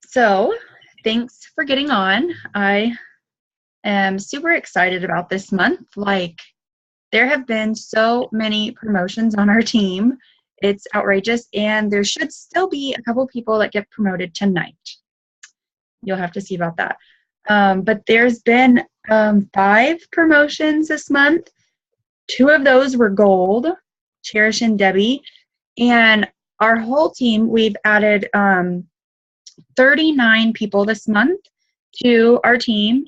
So, thanks for getting on. I am super excited about this month. Like, there have been so many promotions on our team. It's outrageous, and there should still be a couple people that get promoted tonight. You'll have to see about that. But there's been 5 promotions this month. 2 of those were gold, Cherish and Debbie. And our whole team, we've added 39 people this month to our team,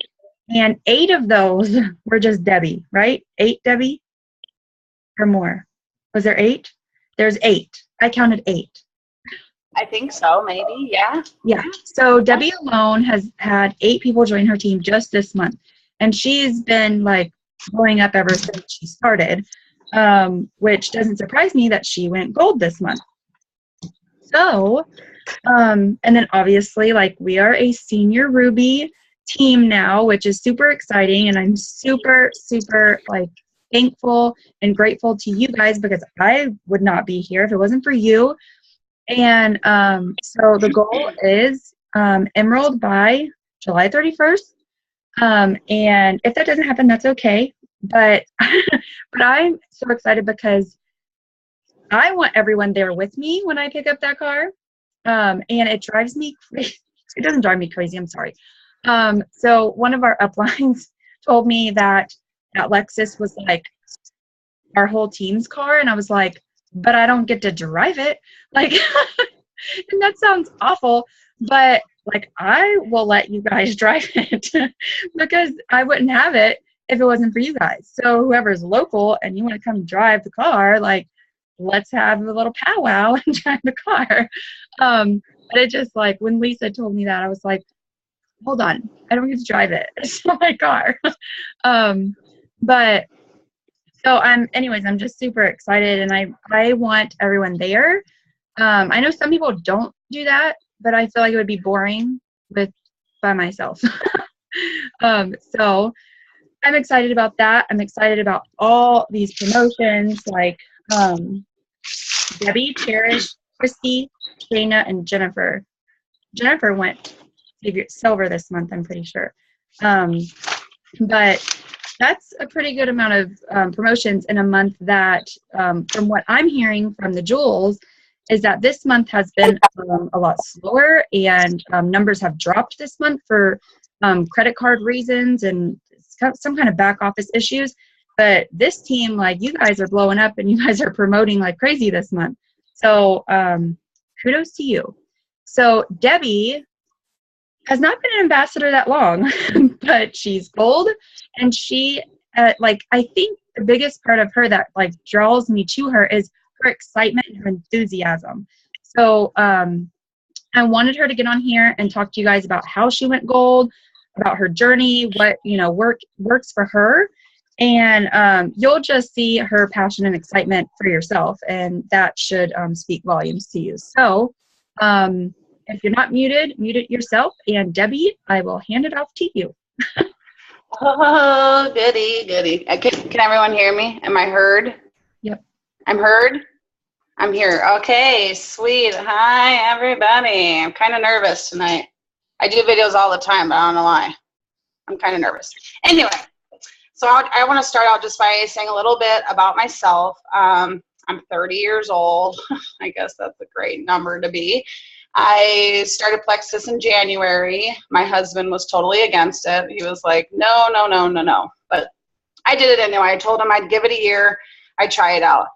and 8 of those were just Debbie, right? 8, Debbie? Or more? Was there 8? There's 8. I counted 8. I think so, maybe, yeah. Yeah. So Debbie alone has had 8 people join her team just this month. And she's been like going up ever since she started, which doesn't surprise me that she went gold this month. So, and then obviously, like, we are a senior Ruby team now, which is super exciting. And I'm super, super, like, thankful and grateful to you guys, because I would not be here if it wasn't for you. And so the goal is Emerald by July 31st. And if that doesn't happen, that's okay. But but I'm so excited because I want everyone there with me when I pick up that car. And it drives me crazy. It doesn't drive me crazy. I'm sorry. So one of our uplines told me that Lexus was like our whole team's car. And I was like, but I don't get to drive it. Like, and that sounds awful, but like, I will let you guys drive it because I wouldn't have it if it wasn't for you guys. So whoever's local and you want to come drive the car, like, let's have a little powwow and drive the car. But it just, like, when Lisa told me that, I was like, hold on, I don't get to drive it. It's not my car. But so I'm just super excited, and I want everyone there. I know some people don't do that, but I feel like it would be boring by myself. So I'm excited about that. I'm excited about all these promotions, like Debbie, Cherish, Christy, Shayna, and Jennifer. Jennifer went silver this month, I'm pretty sure. But that's a pretty good amount of promotions in a month that, from what I'm hearing from the Jules, is that this month has been a lot slower, and numbers have dropped this month for credit card reasons and some kind of back office issues. But this team, like, you guys are blowing up and you guys are promoting like crazy this month. So kudos to you. So Debbie has not been an ambassador that long, but she's gold. And she, like, I think the biggest part of her that, like, draws me to her is her excitement and her enthusiasm. So I wanted her to get on here and talk to you guys about how she went gold, about her journey, what, works for her. And you'll just see her passion and excitement for yourself, and that should speak volumes to you. So if you're not muted, mute it yourself. And Debbie, I will hand it off to you. Oh, goody, goody. Can everyone hear me? Am I heard? Yep. I'm heard? I'm here. Okay, sweet. Hi, everybody. I'm kind of nervous tonight. I do videos all the time, but I don't know why. I'm kind of nervous. Anyway, so I want to start out just by saying a little bit about myself. I'm 30 years old. I guess that's a great number to be. I started Plexus in January. My husband was totally against it. He was like, no, no, no, no, no. But I did it anyway. I told him I'd give it a year. I'd try it out.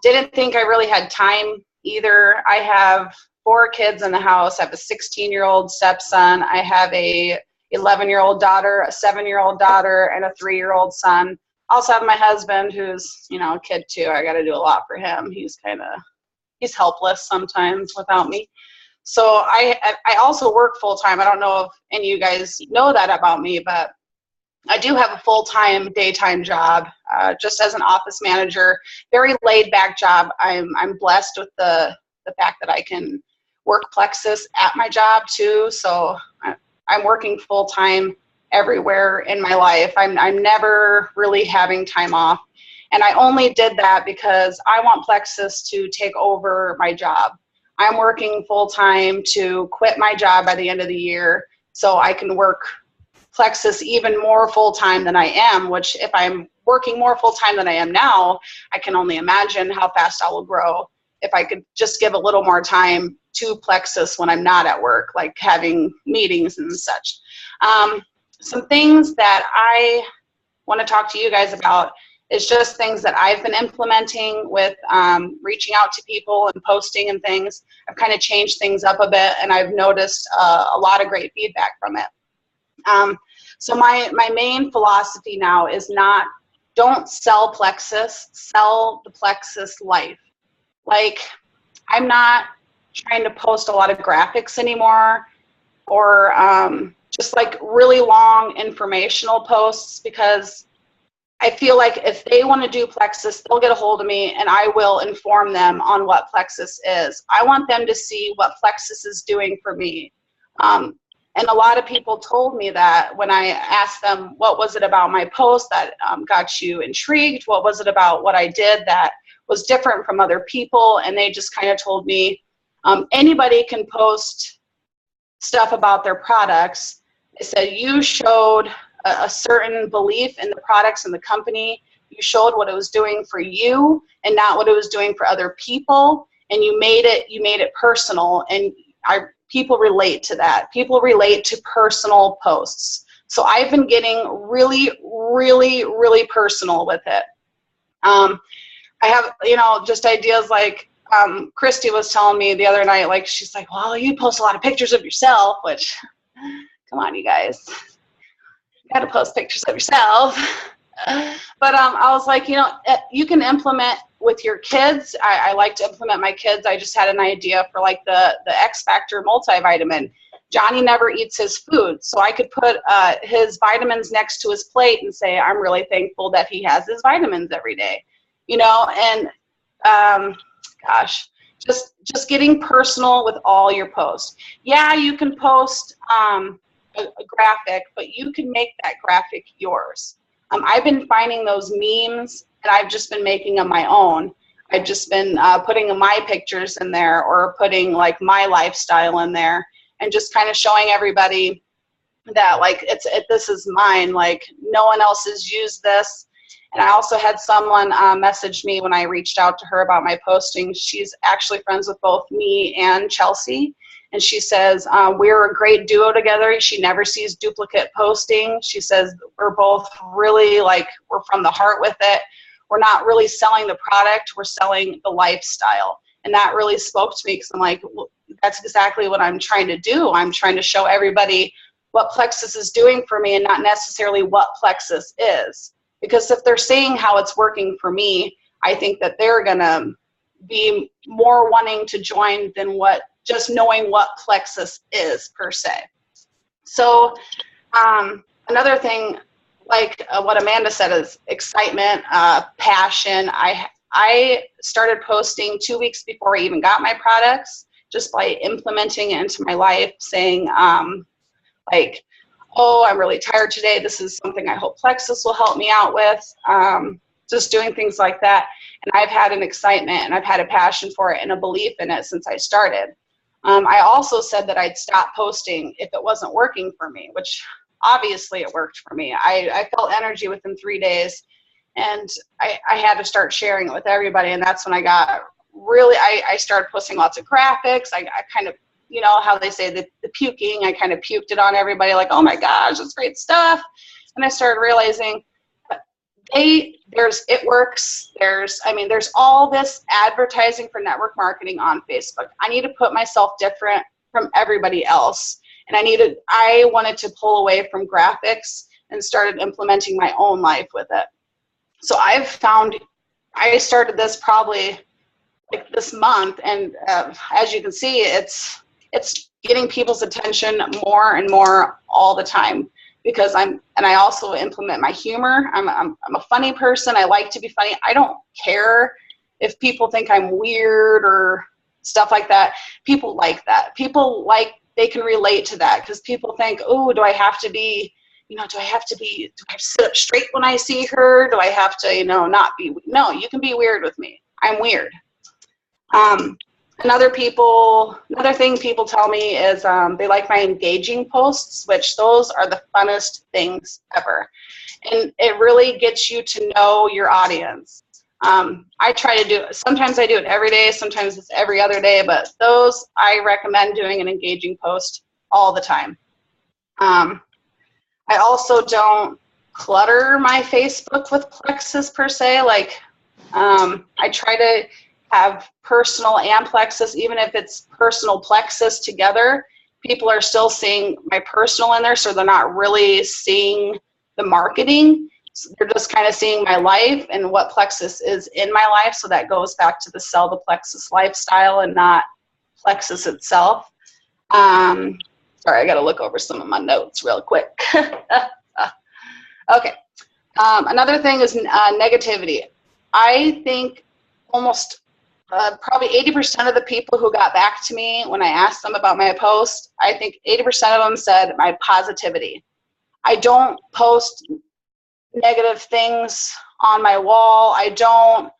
Didn't think I really had time either. I have 4 kids in the house. I have a 16-year-old stepson. I have a 11-year-old daughter, a 7-year-old daughter, and a 3-year-old son. Also have my husband, who's, a kid too. I got to do a lot for him. He's helpless sometimes without me. So I also work full-time. I don't know if any of you guys know that about me, but I do have a full-time daytime job, just as an office manager. Very laid-back job. I'm blessed with the fact that I can work Plexus at my job too. So I'm working full-time everywhere in my life. I'm never really having time off. And I only did that because I want Plexus to take over my job. I'm working full-time to quit my job by the end of the year so I can work Plexus even more full-time than I am, which if I'm working more full-time than I am now, I can only imagine how fast I will grow if I could just give a little more time to Plexus when I'm not at work, like having meetings and such. Some things that I want to talk to you guys about is just things that I've been implementing with reaching out to people and posting and things. I've kind of changed things up a bit, and I've noticed a lot of great feedback from it. So my main philosophy now is don't sell Plexus, sell the Plexus life. Like, I'm not trying to post a lot of graphics anymore, or just like really long informational posts, because I feel like if they want to do Plexus, they'll get a hold of me and I will inform them on what Plexus is. I want them to see what Plexus is doing for me. And a lot of people told me that when I asked them, what was it about my post that got you intrigued? What was it about what I did that was different from other people? And they just kind of told me, anybody can post stuff about their products. They said, you showed a certain belief in the products and the company. You showed what it was doing for you and not what it was doing for other people. And you made it personal, and people relate to that. People relate to personal posts. So I've been getting really, really, really personal with it. I have, just ideas like Christy was telling me the other night, like, she's like, well, you post a lot of pictures of yourself, which, come on, you guys. You got to post pictures of yourself. But I was like, you can implement with your kids. I like to implement my kids. I just had an idea for like the X Factor multivitamin. Johnny never eats his food, so I could put his vitamins next to his plate and say, I'm really thankful that he has his vitamins every day. And gosh, just getting personal with all your posts. Yeah, you can post a graphic, but you can make that graphic yours. I've been finding those memes, and I've just been making them my own. I've just been putting my pictures in there, or putting like my lifestyle in there, and just kind of showing everybody that like this is mine. Like, no one else has used this. And I also had someone message me when I reached out to her about my posting. She's actually friends with both me and Chelsea. And she says, we're a great duo together. She never sees duplicate posting. She says, we're both really we're from the heart with it. We're not really selling the product, we're selling the lifestyle. And that really spoke to me, because I'm like, well, that's exactly what I'm trying to do. I'm trying to show everybody what Plexus is doing for me, and not necessarily what Plexus is. Because if they're seeing how it's working for me, I think that they're gonna be more wanting to join than just knowing what Plexus is per se. So another thing, like what Amanda said, is excitement, passion. I started posting 2 weeks before I even got my products, just by implementing it into my life, saying like, oh, I'm really tired today. This is something I hope Plexus will help me out with. Just doing things like that. And I've had an excitement, and I've had a passion for it and a belief in it since I started. I also said that I'd stop posting if it wasn't working for me, which obviously it worked for me. I felt energy within 3 days, and I had to start sharing it with everybody. And that's when I got really, I started posting lots of graphics. I kind of, how they say the puking, I kind of puked it on everybody, like, oh my gosh, that's great stuff. And I started realizing it works. There's all this advertising for network marketing on Facebook. I need to put myself different from everybody else. And I wanted to pull away from graphics and started implementing my own life with it. So I've found, I started this probably like this month, and as you can see, it's getting people's attention more and more all the time, because I also implement my humor. I'm a funny person. I like to be funny. I don't care if people think I'm weird or stuff like that. People like that. They can relate to that, because people think, oh, do I have to sit up straight when I see her? Do I have to, not be? No, you can be weird with me. I'm weird. Another thing people tell me is they like my engaging posts, which those are the funnest things ever. And it really gets you to know your audience. I try to do it. Sometimes I do it every day. Sometimes it's every other day. But those, I recommend doing an engaging post all the time. I also don't clutter my Facebook with plexus per se. Like, I try to have personal and plexus, even if it's personal plexus together. People are still seeing my personal in there, so they're not really seeing the marketing. So they're just kind of seeing my life and what plexus is in my life. So that goes back to the sell the plexus lifestyle and not plexus itself. Sorry, I got to look over some of my notes real quick. Okay. Another thing is negativity. I think almost probably 80% of the people who got back to me when I asked them about my post, I think 80% of them said my positivity. I don't post negative things on my wall. I don't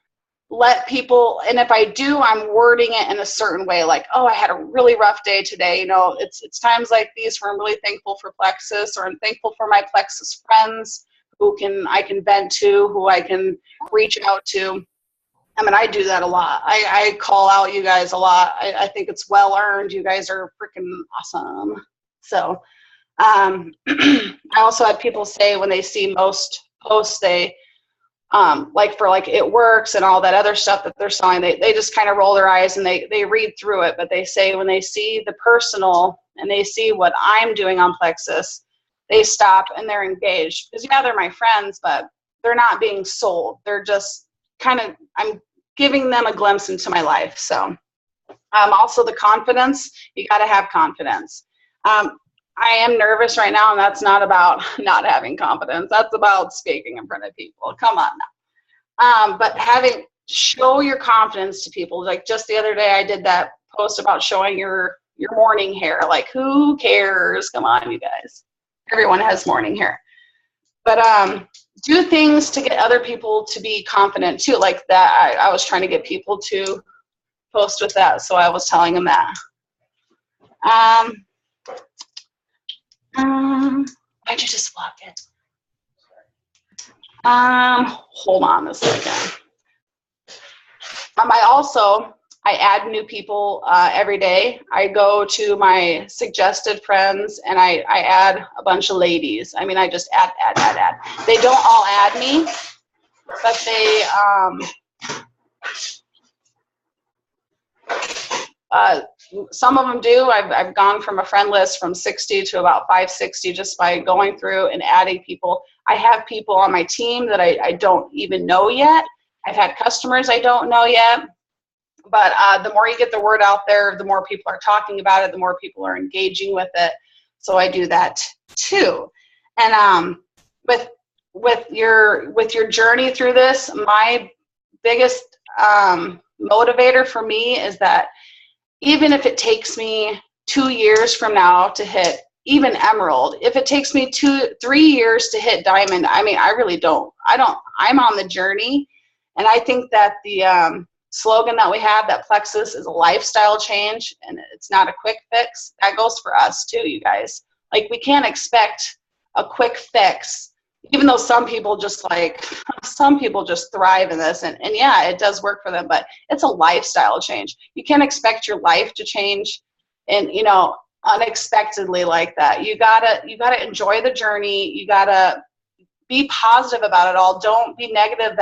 let people, and if I do, I'm wording it in a certain way, like, oh, I had a really rough day today. You know, it's times like these where I'm really thankful for plexus, or I'm thankful for my plexus friends who I can vent to, who I can reach out to. I mean, I do that a lot. I call out you guys a lot. I think it's well earned. You guys are freaking awesome. So I also had people say when they see most posts, they like for like it works and all that other stuff that they're selling, they just kind of roll their eyes and they read through it. But they say when they see the personal and they see what I'm doing on plexus, they stop and they're engaged. Because yeah, they're my friends, but they're not being sold. They're just kind of, I'm giving them a glimpse into my life. So also the confidence, you got to have confidence. I am nervous right now, and that's not about not having confidence. That's about speaking in front of people. Come on now. But show your confidence to people. Like just the other day, I did that post about showing your morning hair. Like, who cares? Come on, you guys. Everyone has morning hair. But do things to get other people to be confident too. Like that, I was trying to get people to post with that, so I was telling them that. Why'd you just walk in? Hold on a second. I add new people every day. I go to my suggested friends and I add a bunch of ladies. I mean, I just add. They don't all add me, but they, some of them do. I've gone from a friend list from 60 to about 560 just by going through and adding people. I have people on my team that I don't even know yet. I've had customers I don't know yet. But the more you get the word out there, the more people are talking about it, the more people are engaging with it. So I do that too. And with your journey through this, my biggest motivator for me is that even if it takes me 2 years from now to hit even emerald, if it takes me 3 years to hit diamond, I mean, I really don't. I'm on the journey. And I think that the slogan that we have, that plexus is a lifestyle change and it's not a quick fix, that goes for us too, you guys. Like, we can't expect a quick fix, even though some people just thrive in this, and yeah, it does work for them, but it's a lifestyle change. You can't expect your life to change and, you know, unexpectedly like that. You gotta enjoy the journey. You gotta be positive about it all. Don't be negative.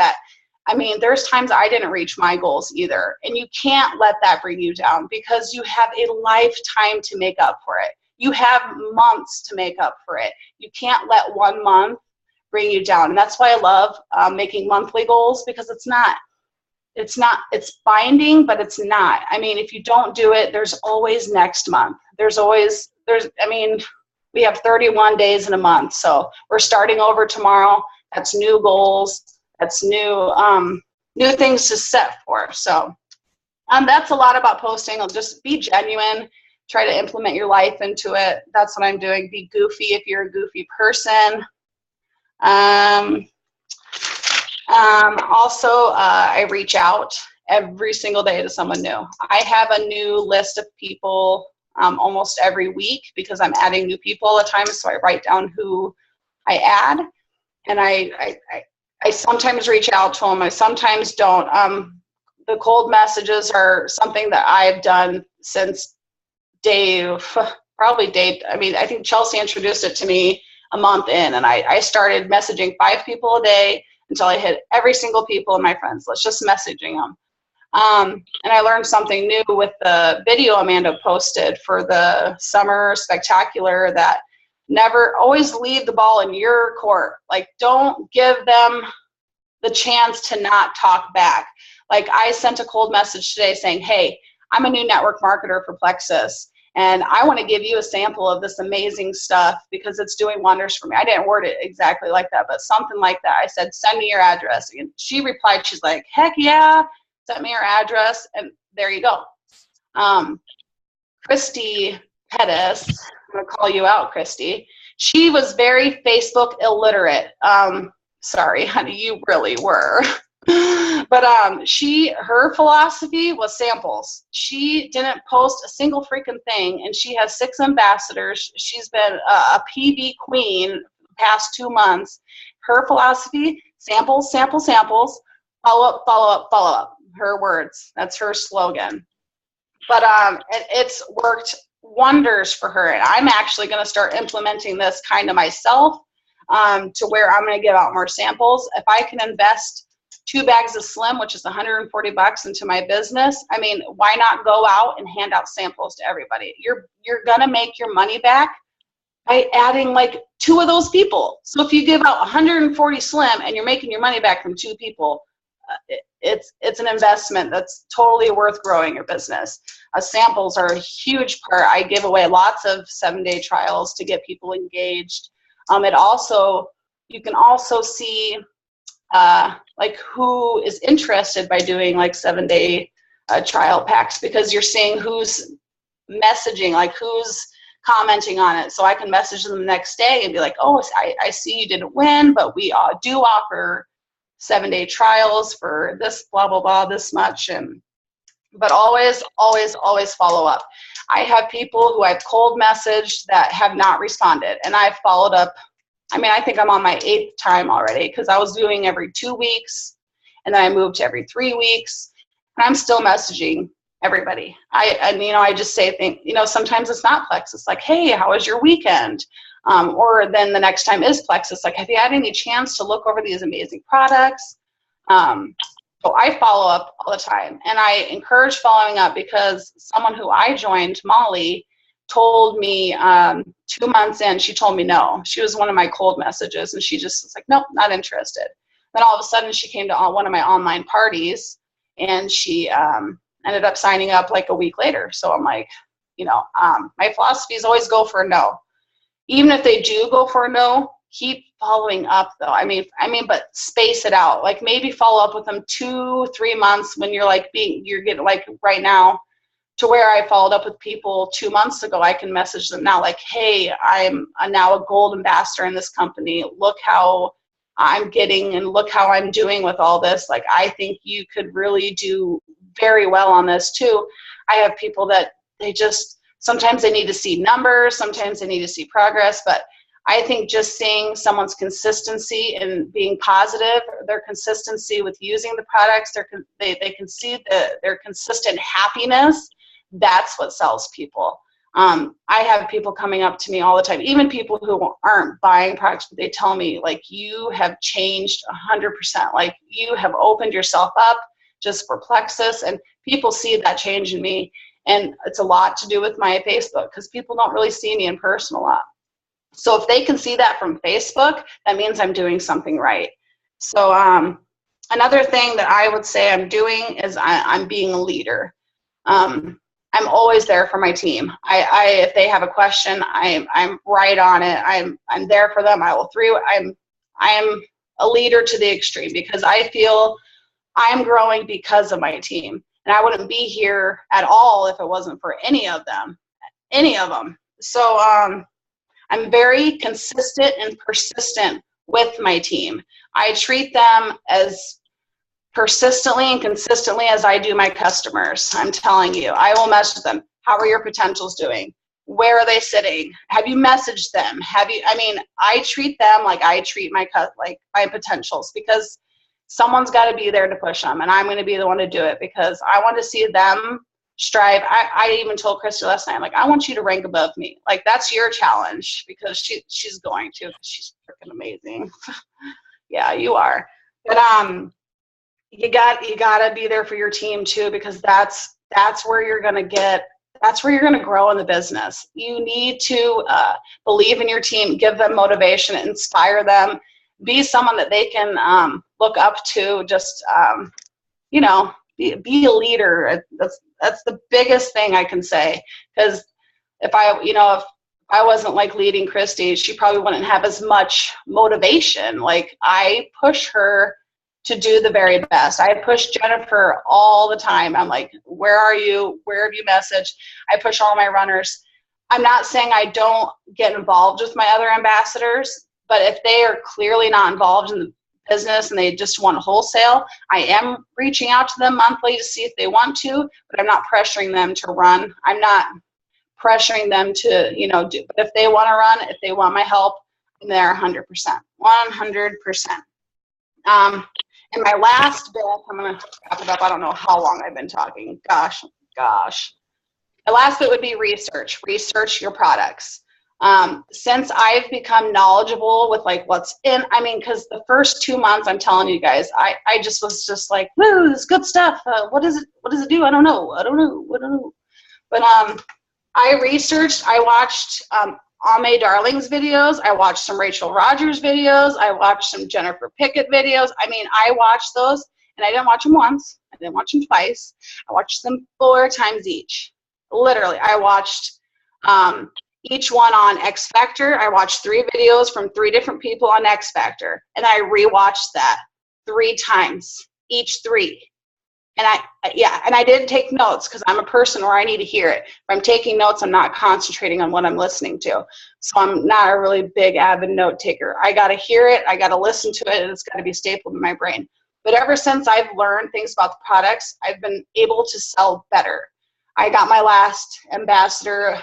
I mean, there's times I didn't reach my goals either, and you can't let that bring you down because you have a lifetime to make up for it. You have months to make up for it. You can't let 1 month bring you down. And that's why I love making monthly goals, because it's binding, but it's not. I mean, if you don't do it, there's always next month. I mean, we have 31 days in a month. So we're starting over tomorrow. That's new goals. That's new things to set for. So that's a lot about posting. I'll just be genuine. Try to implement your life into it. That's what I'm doing. Be goofy if you're a goofy person. Also, I reach out every single day to someone new. I have a new list of people almost every week because I'm adding new people all the time. So I write down who I add, and I sometimes reach out to them. I sometimes don't. The cold messages are something that I've done since I think Chelsea introduced it to me a month in, and I started messaging 5 people a day until I hit every single people in my friends list, just messaging them. And I learned something new with the video Amanda posted for the summer spectacular, that always leave the ball in your court. Like, don't give them the chance to not talk back. Like, I sent a cold message today saying, hey, I'm a new network marketer for Plexus, and I want to give you a sample of this amazing stuff because it's doing wonders for me. I didn't word it exactly like that, but something like that. I said, send me your address. And she replied, she's like, heck yeah, sent me her address, and there you go. Christy Pettis, I'm going to call you out, Christy. She was very Facebook illiterate. Sorry, honey, you really were. But her philosophy was samples. She didn't post a single freaking thing, and she has 6 ambassadors. She's been a PV queen the past 2 months. Her philosophy: samples, samples, samples, follow up, follow up, follow up. Her words. That's her slogan. But it's worked wonders for her, and I'm actually going to start implementing this kind of myself, to where I'm going to give out more samples. If I can invest 2 bags of Slim, which is $140 into my business, I mean, why not go out and hand out samples to everybody? You're going to make your money back by adding like 2 of those people. So if you give out 140 Slim and you're making your money back from 2 people, it's an investment that's totally worth growing your business. Samples are a huge part. I give away lots of 7-day trials to get people engaged. You can also see like who is interested by doing like 7-day trial packs, because you're seeing who's messaging, like who's commenting on it. So I can message them the next day and be like, oh, I see you didn't win, but we do offer 7-day trials for this blah blah blah this much. But always follow up. I have people who I've cold messaged that have not responded, and I've followed up. I mean, I think I'm on my 8th time already, because I was doing every 2 weeks, and then I moved to every 3 weeks, and I'm still messaging everybody. I just say sometimes it's not Plexus, like, hey, how was your weekend? Or then the next time is Plexus, like, have you had any chance to look over these amazing products? So I follow up all the time, and I encourage following up, because someone who I joined, Molly, told me 2 months in, she told me no. She was one of my cold messages, and she just was like, nope, not interested. Then all of a sudden she came to one of my online parties, and she ended up signing up like a week later. So I'm like, my philosophy is always go for a no. Even if they do go for a no, keep following up though. I mean, but space it out. Like, maybe follow up with them 2-3 months when you're getting like right now, to where I followed up with people 2 months ago. I can message them now like, hey, I'm now a gold ambassador in this company. Look how I'm getting, and look how I'm doing with all this. Like, I think you could really do very well on this too. I have people that sometimes they need to see numbers, sometimes they need to see progress, but I think just seeing someone's consistency and being positive, their consistency with using the products, they can see their consistent happiness. That's what sells people. I have people coming up to me all the time, even people who aren't buying products, but they tell me, like, you have changed 100%. Like, you have opened yourself up just for Plexus, and people see that change in me. And it's a lot to do with my Facebook, because people don't really see me in person a lot. So if they can see that from Facebook, that means I'm doing something right. So another thing that I would say I'm doing is I'm being a leader. I'm always there for my team. If they have a question, I'm right on it. I'm there for them. I'm a leader to the extreme, because I feel I'm growing because of my team, and I wouldn't be here at all if it wasn't for any of them. So I'm very consistent and persistent with my team. I treat them as persistently and consistently as I do my customers. I'm telling you, I will message them. How are your potentials doing? Where are they sitting? Have you messaged them? I treat them like I treat my potentials, because someone's got to be there to push them, and I'm going to be the one to do it because I want to see them strive. I even told Christy last night, like, I want you to rank above me. Like, that's your challenge, because she's going to, because she's freaking amazing. Yeah, you are. But you gotta be there for your team too, because that's where you're gonna grow in the business. You need to believe in your team, give them motivation, inspire them, be someone that they can look up to. Just be a leader. That's the biggest thing I can say, because if I wasn't like leading Christy, she probably wouldn't have as much motivation. Like, I push her to do the very best. I push Jennifer all the time. I'm like, where are you? Where have you messaged? I push all my runners. I'm not saying I don't get involved with my other ambassadors, but if they are clearly not involved in the business and they just want wholesale, I am reaching out to them monthly to see if they want to, but I'm not pressuring them to run. I'm not pressuring them to, do. But if they want to run, if they want my help, I'm there 100%. 100%. And my last bit, I'm going to wrap it up. I don't know how long I've been talking. Gosh. The last bit would be research. Research your products. Since I've become knowledgeable with like what's in, because the first 2 months, I'm telling you guys, I just was just like, woo, this good stuff. What does it do? I don't know. But I researched, I watched Ame Darling's videos. I watched some Rachel Rogers videos. I watched some Jennifer Pickett videos. I watched those, and I didn't watch them once. I didn't watch them twice. I watched them 4 times each. Literally, I watched each one on X Factor. I watched 3 videos from 3 different people on X Factor, and I rewatched that 3 times, each 3. And I didn't take notes, because I'm a person where I need to hear it. If I'm taking notes, I'm not concentrating on what I'm listening to. So I'm not a really big avid note taker. I got to hear it. I got to listen to it, and it's got to be stapled in my brain. But ever since I've learned things about the products, I've been able to sell better. I got my last ambassador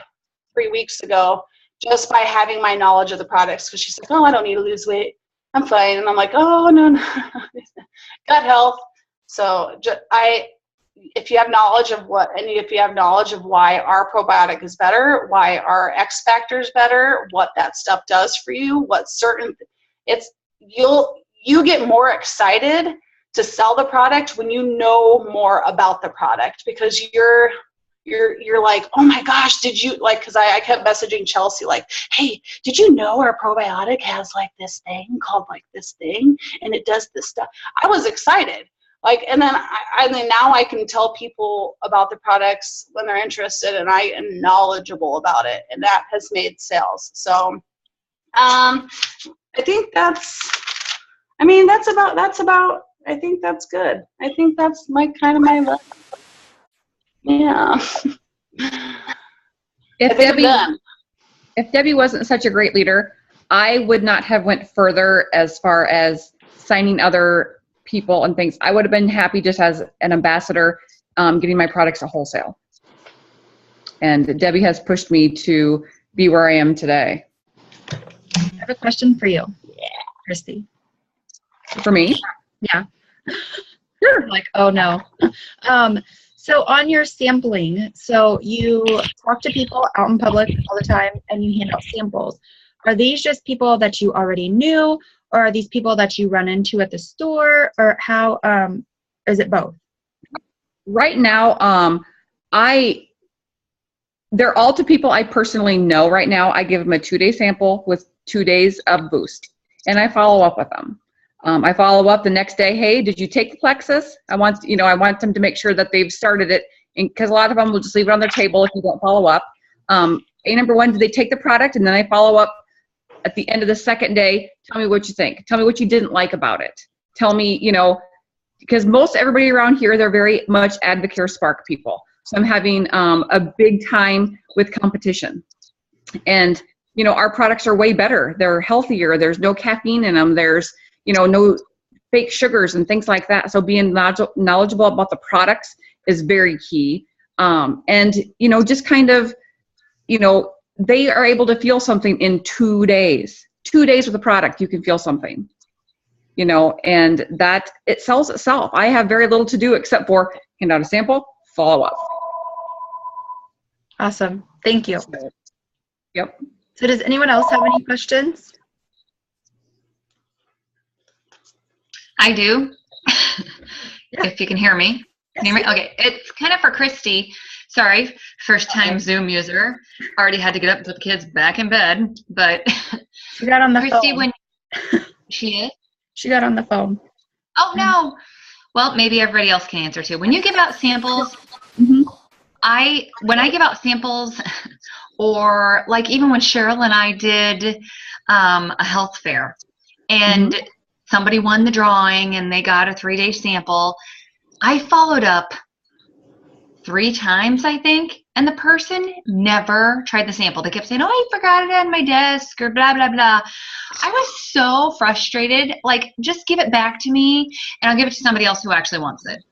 3 weeks ago just by having my knowledge of the products, because she's like, oh, I don't need to lose weight. I'm fine. And I'm like, oh, no. Gut health. So if you have knowledge of why our probiotic is better, why our X Factor is better, what that stuff does for you, you get more excited to sell the product when you know more about the product, because you're like, oh my gosh, did you, like, because I kept messaging Chelsea like, hey, did you know our probiotic has like this thing called like this thing, and it does this stuff? I was excited. Like, and then now I can tell people about the products when they're interested, and I am knowledgeable about it, and that has made sales. So, I think I think that's good. I think that's my yeah. If Debbie wasn't such a great leader, I would not have went further as far as signing other people and things. I would have been happy just as an ambassador, getting my products at wholesale. And Debbie has pushed me to be where I am today. I have a question for you, Christy. For me? Yeah. Sure. Like, oh no. So on your sampling, so you talk to people out in public all the time and you hand out samples. Are these just people that you already knew, or are these people that you run into at the store, or how, is it both? Right now, they're all to people I personally know right now. I give them a 2-day sample with 2 days of boost, and I follow up with them. I follow up the next day. Hey, did you take the Plexus? I want them to make sure that they've started it, because a lot of them will just leave it on their table if you don't follow up. Number 1, did they take the product? And then I follow up at the end of the 2nd day. Tell me what you think. Tell me what you didn't like about it. Tell me, because most everybody around here, they're very much Advocare Spark people. So I'm having a big time with competition. And, our products are way better. They're healthier. There's no caffeine in them. There's, no fake sugars and things like that. So being knowledgeable about the products is very key. And, just kind of, they are able to feel something in 2 days. 2 days with a product, you can feel something, and that it sells itself. I have very little to do except for hand out a sample, follow up. Awesome. Thank you. Yep. So does anyone else have any questions? I do. Yeah. If you can hear me. Can you hear me? Okay. It's kind of for Christy. Sorry, first time Zoom user. Already had to get up and put the kids back in bed. But She got on the Christy, phone. when she is? She got on the phone. Oh, no. Well, maybe everybody else can answer too. When you give out samples, Mm-hmm. when I give out samples, or like even when Cheryl and I did a health fair, and somebody won the drawing and they got a 3-day sample, I followed up 3 times, I think, and the person never tried the sample. They kept saying, oh, I forgot it on my desk, or blah, blah, blah. I was so frustrated. Like, just give it back to me, and I'll give it to somebody else who actually wants it.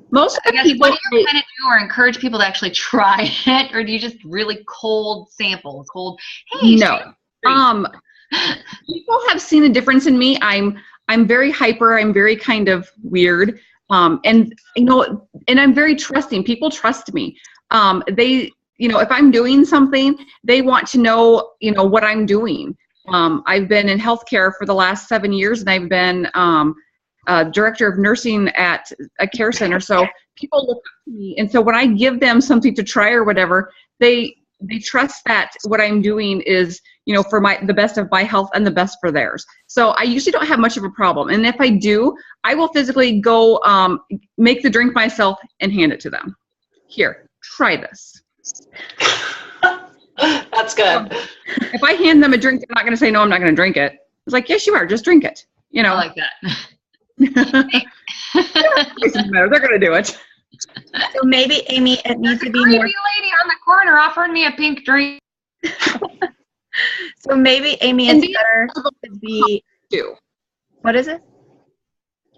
Most of I the guess, people, what do you kind of do, or encourage people to actually try it, or do you just really cold sample? Hey, no. People have seen a difference in me. I'm very hyper. I'm very kind of weird. And I'm very trusting. People trust me. They, if I'm doing something, they want to know, what I'm doing. I've been in healthcare for the last 7 years, and I've been director of nursing at a care center. So people look up to me. And so when I give them something to try or whatever, they trust that what I'm doing is, for the best of my health and the best for theirs. So I usually don't have much of a problem. And if I do, I will physically go make the drink myself and hand it to them. Here, try this. That's good. If I hand them a drink, they're not going to say, no, I'm not going to drink it. It's like, yes, you are. Just drink it. I like that. It doesn't matter. They're going to do it. So maybe, Amy, it needs to be Creepy more. lady on the corner offering me a pink drink. So maybe, Amy, And it's better to be. Do. What is it?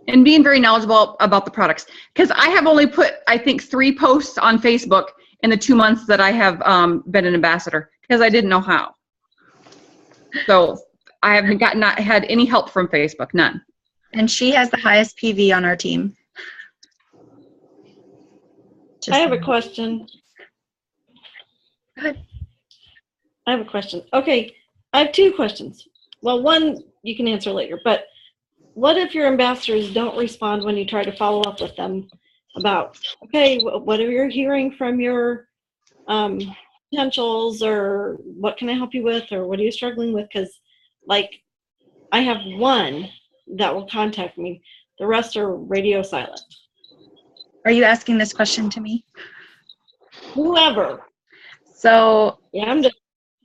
And being very knowledgeable about the products. Because I have only put, I think, 3 posts on Facebook in the 2 months that I have been an ambassador, because I didn't know how. So I haven't not had any help from Facebook, none. And she has the highest PV on our team. I have a question. Go ahead. I have a question. Okay, I have 2 questions. Well, one you can answer later, but what if your ambassadors don't respond when you try to follow up with them about, okay, what are you hearing from your potentials, or what can I help you with, or what are you struggling with? Because, like, I have 1 that will contact me. The rest are radio silent. Are you asking this question to me? Whoever. So Yeah, I'm just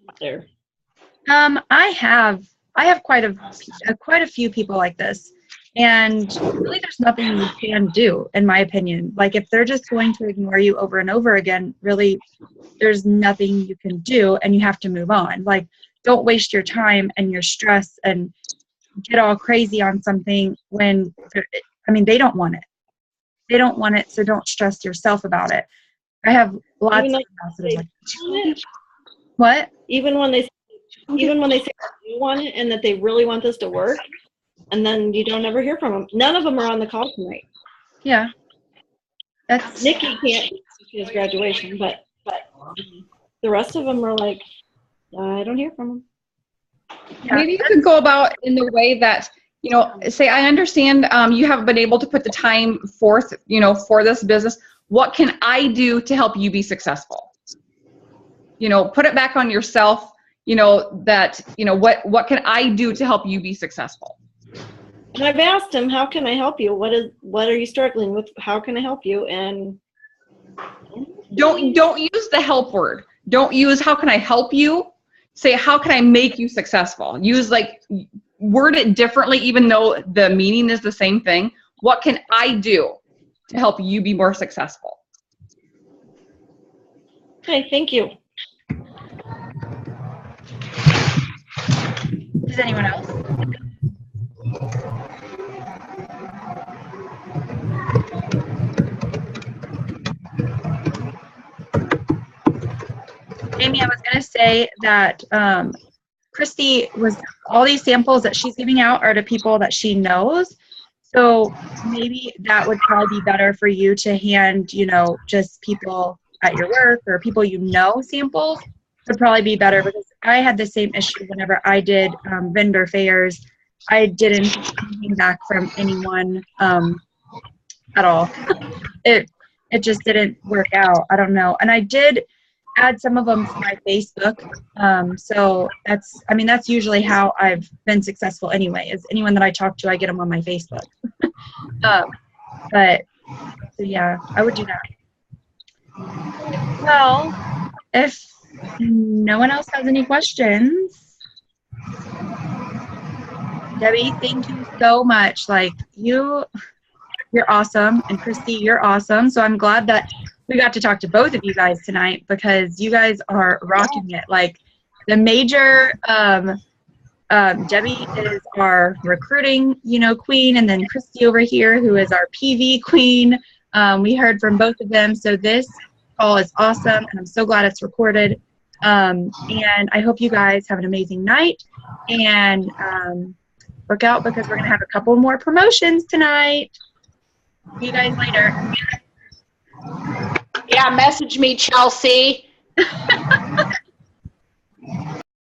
out there. I have quite a few people like this, and really there's nothing you can do, in my opinion. Like, if they're just going to ignore you over and over again, really there's nothing you can do, and you have to move on. Like, don't waste your time and your stress and get all crazy on something when they don't want it. They don't want it, so don't stress yourself about it. I have lots of ambassadors like that. What? Even when they say you want it and that they really want this to work, and then you don't ever hear from them. None of them are on the call tonight. Yeah. That's Nikki can't, she has graduation, but the rest of them are like, I don't hear from them. yeah. Maybe you could go about in the way that, say, I understand you haven't been able to put the time forth, for this business. What can I do to help you be successful? Put it back on yourself, what can I do to help you be successful? And I've asked him, how can I help you? What are you struggling with? How can I help you? And Don't use the help word. Don't use how can I help you? Say, how can I make you successful? Use, word it differently, even though the meaning is the same thing. What can I do to help you be more successful? okay, thank you. Does anyone else? Amy, I was going to say that Christy all these samples that she's giving out are to people that she knows. So maybe that would probably be better for you to hand, just people at your work or people samples would probably be better, because I had the same issue whenever I did vendor fairs. I didn't get anything back from anyone at all. It just didn't work out. I don't know. And I did add some of them to my Facebook. So that's usually how I've been successful anyway, is anyone that I talk to, I get them on my Facebook. But so yeah, I would do that. Well, if no one else has any questions, Debbie, thank you so much. Like you're awesome, and Christy, you're awesome. So I'm glad that we got to talk to both of you guys tonight, because you guys are rocking it. Like the major, Debbie is our recruiting, queen, and then Christy over here, who is our PV queen. We heard from both of them. So this call is awesome, and I'm so glad it's recorded. And I hope you guys have an amazing night, and look out, because we're going to have a couple more promotions tonight. See you guys later. Yeah, message me, Chelsea.